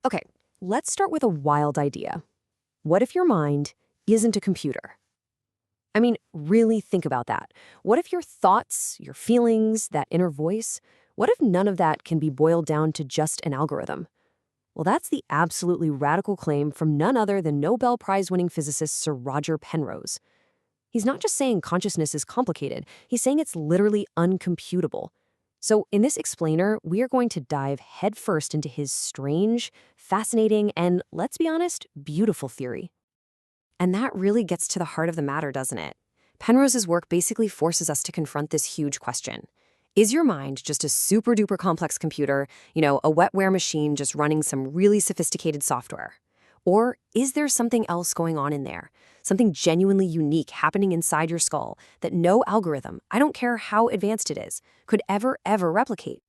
Okay, let's start with a wild idea. What if your mind isn't a computer? I mean, really think about that. What if your thoughts, your feelings, that inner voice, what if none of that can be boiled down to just an algorithm? Well, that's the absolutely radical claim from none other than Nobel Prize-winning physicist Sir Roger Penrose. He's not just saying consciousness is complicated, he's saying it's literally uncomputable. So in this explainer, we are going to dive headfirst into his strange, fascinating, and, let's be honest, beautiful theory. And that really gets to the heart of the matter, doesn't it? Penrose's work basically forces us to confront this huge question. Is your mind just a super-duper complex computer, a wetware machine just running some really sophisticated software? Or is there something else going on in there? Something genuinely unique happening inside your skull that no algorithm, I don't care how advanced it is, could ever replicate?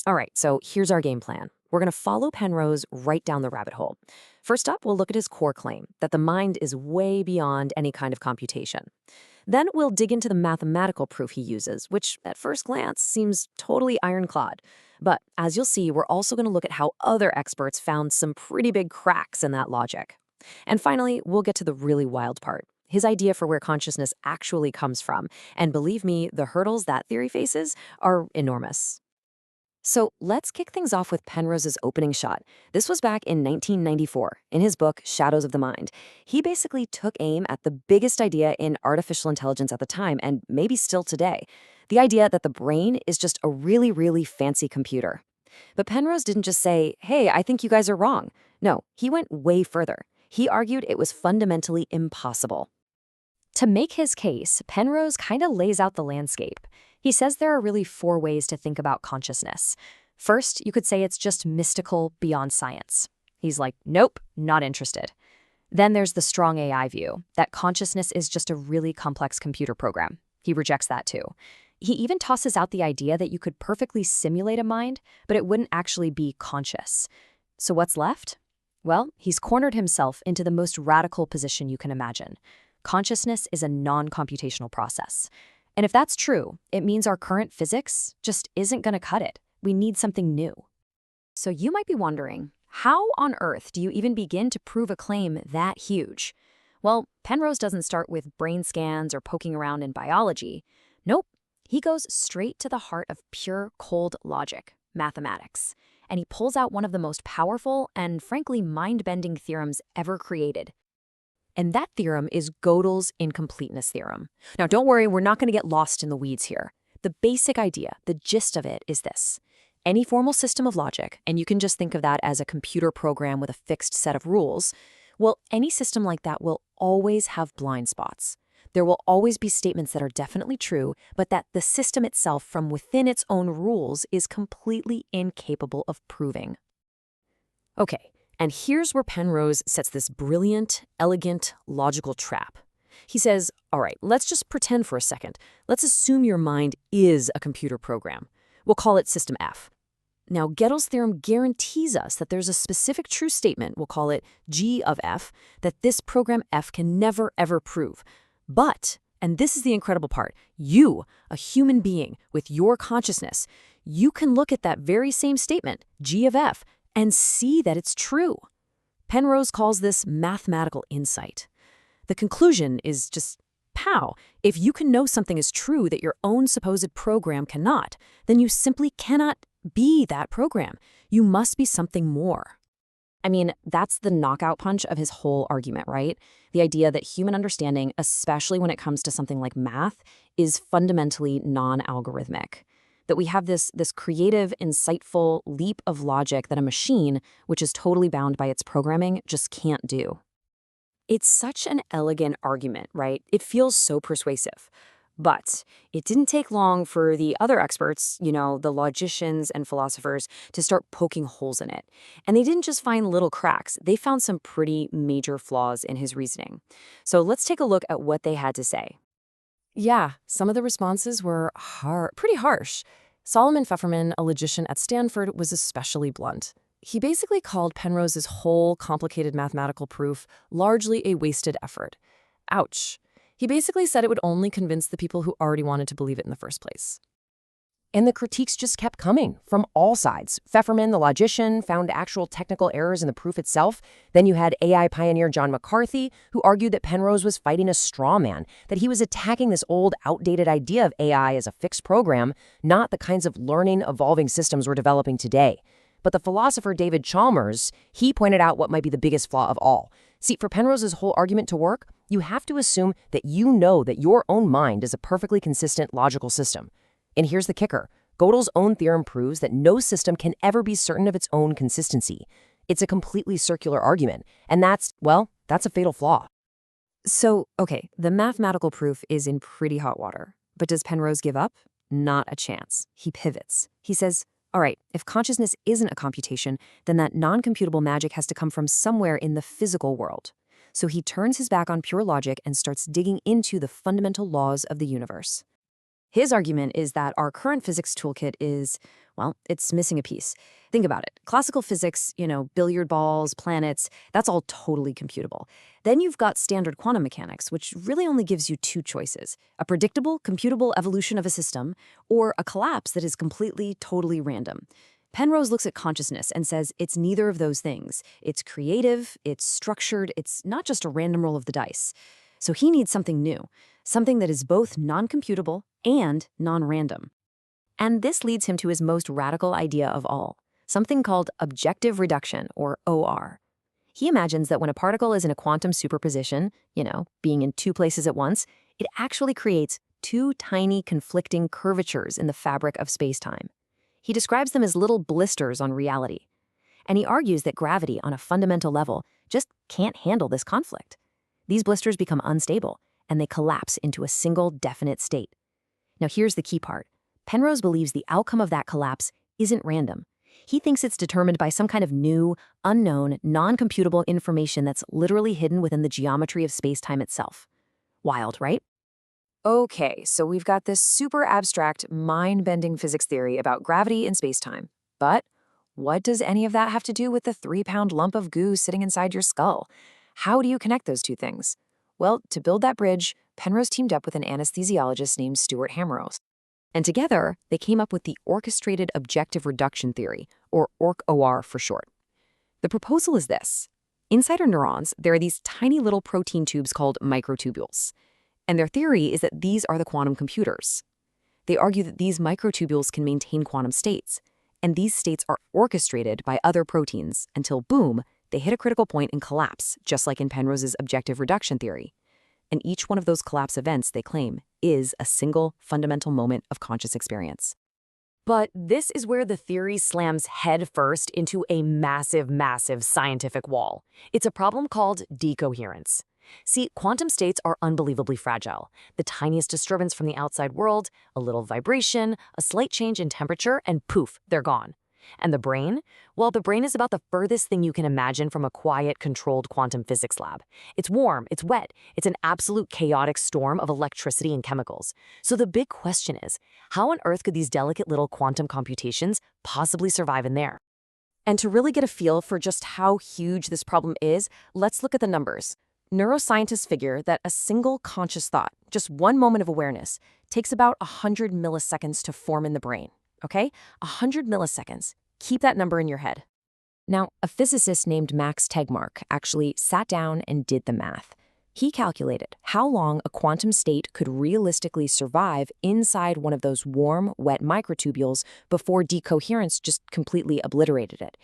All right, so here's our game plan. We're going to follow Penrose right down the rabbit hole. First up, we'll look at his core claim that the mind is way beyond any kind of computation. Then we'll dig into the mathematical proof he uses, which at first glance seems totally ironclad. But as you'll see, we're also going to look at how other experts found some pretty big cracks in that logic. And finally, we'll get to the really wild part, his idea for where consciousness actually comes from. And believe me, the hurdles that theory faces are enormous. So let's kick things off with Penrose's opening shot. This was back in 1994, in his book, Shadows of the Mind. He basically took aim at the biggest idea in artificial intelligence at the time, and maybe still today, the idea that the brain is just a really fancy computer. But Penrose didn't just say, hey, I think you guys are wrong. No, he went way further. He argued it was fundamentally impossible. To make his case, Penrose kind of lays out the landscape. He says there are really four ways to think about consciousness. First, you could say it's just mystical beyond science. He's like, nope, not interested. Then there's the strong AI view, that consciousness is just a really complex computer program. He rejects that too. He even tosses out the idea that you could perfectly simulate a mind, but it wouldn't actually be conscious. So what's left? Well, he's cornered himself into the most radical position you can imagine. Consciousness is a non-computational process. And if that's true, it means our current physics just isn't going to cut it. We need something new. So you might be wondering, how on earth do you even begin to prove a claim that huge? Well, Penrose doesn't start with brain scans or poking around in biology. Nope, he goes straight to the heart of pure cold logic, mathematics. And he pulls out one of the most powerful and frankly mind-bending theorems ever created. And that theorem is Gödel's Incompleteness theorem. Now, don't worry, we're not going to get lost in the weeds here. The basic idea, the gist of it is this. Any formal system of logic, and you can just think of that as a computer program with a fixed set of rules, well, any system like that will always have blind spots. There will always be statements that are definitely true, but that the system itself from within its own rules is completely incapable of proving. Okay. And here's where Penrose sets this brilliant, elegant, logical trap. He says, all right, let's just pretend for a second. Let's assume your mind is a computer program. We'll call it System F. Now, Gödel's theorem guarantees us that there's a specific true statement, we'll call it G of F, that this program F can never, ever prove. But, and this is the incredible part, you, a human being with your consciousness, you can look at that very same statement, G of F, and see that it's true. Penrose calls this mathematical insight. The conclusion is just, pow, if you can know something is true that your own supposed program cannot, then you simply cannot be that program. You must be something more. I mean, that's the knockout punch of his whole argument, right? The idea that human understanding, especially when it comes to something like math, is fundamentally non-algorithmic. That we have this creative, insightful leap of logic that a machine, which is totally bound by its programming, just can't do. It's such an elegant argument, right? It feels so persuasive. But it didn't take long for the other experts, the logicians and philosophers, to start poking holes in it. And they didn't just find little cracks, they found some pretty major flaws in his reasoning. So let's take a look at what they had to say. Yeah, some of the responses were pretty harsh. Solomon Pfefferman, a logician at Stanford, was especially blunt. He basically called Penrose's whole complicated mathematical proof largely a wasted effort. Ouch. He basically said it would only convince the people who already wanted to believe it in the first place. And the critiques just kept coming from all sides. Pfefferman, the logician, found actual technical errors in the proof itself. Then you had AI pioneer John McCarthy, who argued that Penrose was fighting a straw man, that he was attacking this old, outdated idea of AI as a fixed program, not the kinds of learning, evolving systems we're developing today. But the philosopher David Chalmers, he pointed out what might be the biggest flaw of all. See, for Penrose's whole argument to work, you have to assume that you know that your own mind is a perfectly consistent logical system. And here's the kicker. Gödel's own theorem proves that no system can ever be certain of its own consistency. It's a completely circular argument, and that's a fatal flaw. So, okay, the mathematical proof is in pretty hot water. But does Penrose give up? Not a chance. He pivots. He says, all right, if consciousness isn't a computation, then that non-computable magic has to come from somewhere in the physical world. So he turns his back on pure logic and starts digging into the fundamental laws of the universe. His argument is that our current physics toolkit is, well, it's missing a piece. Think about it. Classical physics, billiard balls, planets, that's all totally computable. Then you've got standard quantum mechanics, which really only gives you two choices: a predictable, computable evolution of a system, or a collapse that is completely, totally random. Penrose looks at consciousness and says it's neither of those things. It's creative, it's structured, it's not just a random roll of the dice. So he needs something new, something that is both non-computable and non-random. And this leads him to his most radical idea of all, something called objective reduction, or OR. He imagines that when a particle is in a quantum superposition, being in two places at once, it actually creates two tiny conflicting curvatures in the fabric of space-time. He describes them as little blisters on reality. And he argues that gravity on a fundamental level just can't handle this conflict. These blisters become unstable, and they collapse into a single definite state. Now here's the key part. Penrose believes the outcome of that collapse isn't random. He thinks it's determined by some kind of new, unknown, non-computable information that's literally hidden within the geometry of space-time itself. Wild, right? Okay, so we've got this super abstract, mind-bending physics theory about gravity in space-time. But what does any of that have to do with the 3-pound lump of goo sitting inside your skull? How do you connect those two things? Well, to build that bridge, Penrose teamed up with an anesthesiologist named Stuart Hameroff. And together, they came up with the orchestrated objective reduction theory, or Orch OR for short. The proposal is this. Inside our neurons, there are these tiny little protein tubes called microtubules. And their theory is that these are the quantum computers. They argue that these microtubules can maintain quantum states, and these states are orchestrated by other proteins until, boom, they hit a critical point and collapse, just like in Penrose's objective reduction theory. And each one of those collapse events, they claim, is a single fundamental moment of conscious experience. But this is where the theory slams headfirst into a massive, massive scientific wall. It's a problem called decoherence. See, quantum states are unbelievably fragile. The tiniest disturbance from the outside world, a little vibration, a slight change in temperature, and poof, they're gone. And the brain? Well, the brain is about the furthest thing you can imagine from a quiet, controlled quantum physics lab. It's warm, it's wet, it's an absolute chaotic storm of electricity and chemicals. So the big question is, how on earth could these delicate little quantum computations possibly survive in there? And to really get a feel for just how huge this problem is, let's look at the numbers. Neuroscientists figure that a single conscious thought, just one moment of awareness, takes about 100 milliseconds to form in the brain. Okay? 100 milliseconds. Keep that number in your head. Now, a physicist named Max Tegmark actually sat down and did the math. He calculated how long a quantum state could realistically survive inside one of those warm, wet microtubules before decoherence just completely obliterated it.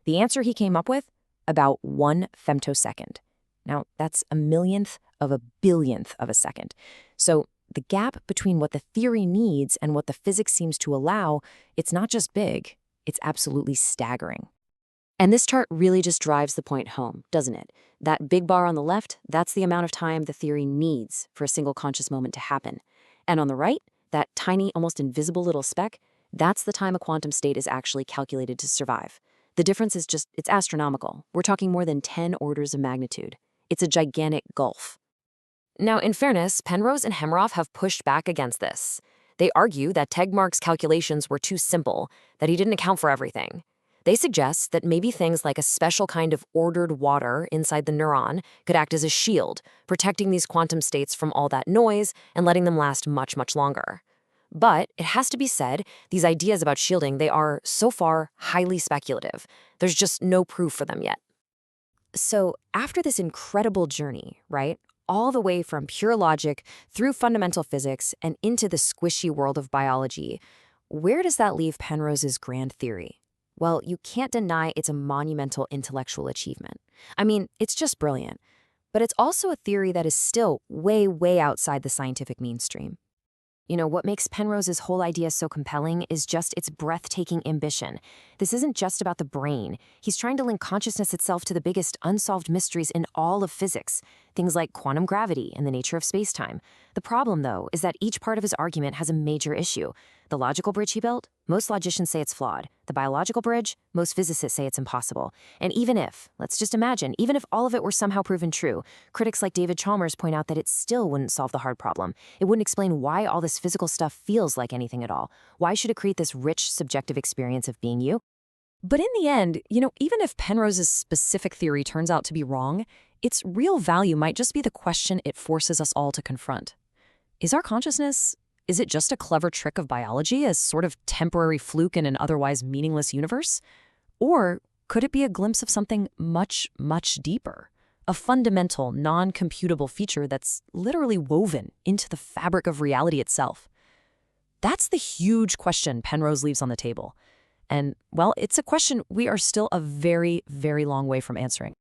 The answer he came up with? About 1 femtosecond. Now, that's a millionth of a billionth of a second. So the gap between what the theory needs and what the physics seems to allow, it's not just big, it's absolutely staggering. And this chart really just drives the point home, doesn't it? That big bar on the left, that's the amount of time the theory needs for a single conscious moment to happen. And on the right, that tiny, almost invisible little speck, that's the time a quantum state is actually calculated to survive. The difference is it's astronomical. We're talking more than 10 orders of magnitude. It's a gigantic gulf. Now, in fairness, Penrose and Hameroff have pushed back against this. They argue that Tegmark's calculations were too simple, that he didn't account for everything. They suggest that maybe things like a special kind of ordered water inside the neuron could act as a shield, protecting these quantum states from all that noise and letting them last much, much longer. But it has to be said, these ideas about shielding, they are, so far, highly speculative. There's just no proof for them yet. So after this incredible journey, right, all the way from pure logic through fundamental physics and into the squishy world of biology, where does that leave Penrose's grand theory? Well, you can't deny it's a monumental intellectual achievement. I mean, it's just brilliant. But it's also a theory that is still way, way outside the scientific mainstream. You know, what makes Penrose's whole idea so compelling is just its breathtaking ambition. This isn't just about the brain. He's trying to link consciousness itself to the biggest unsolved mysteries in all of physics, things like quantum gravity and the nature of space-time. The problem, though, is that each part of his argument has a major issue. The logical bridge he built, most logicians say it's flawed. The biological bridge, most physicists say it's impossible. And even if, let's just imagine, even if all of it were somehow proven true, critics like David Chalmers point out that it still wouldn't solve the hard problem. It wouldn't explain why all this physical stuff feels like anything at all. Why should it create this rich, subjective experience of being you? But in the end, even if Penrose's specific theory turns out to be wrong, its real value might just be the question it forces us all to confront. Is our consciousness, is it just a clever trick of biology, a sort of temporary fluke in an otherwise meaningless universe? Or could it be a glimpse of something much, much deeper? A fundamental, non-computable feature that's literally woven into the fabric of reality itself? That's the huge question Penrose leaves on the table. And, well, it's a question we are still a very, very long way from answering.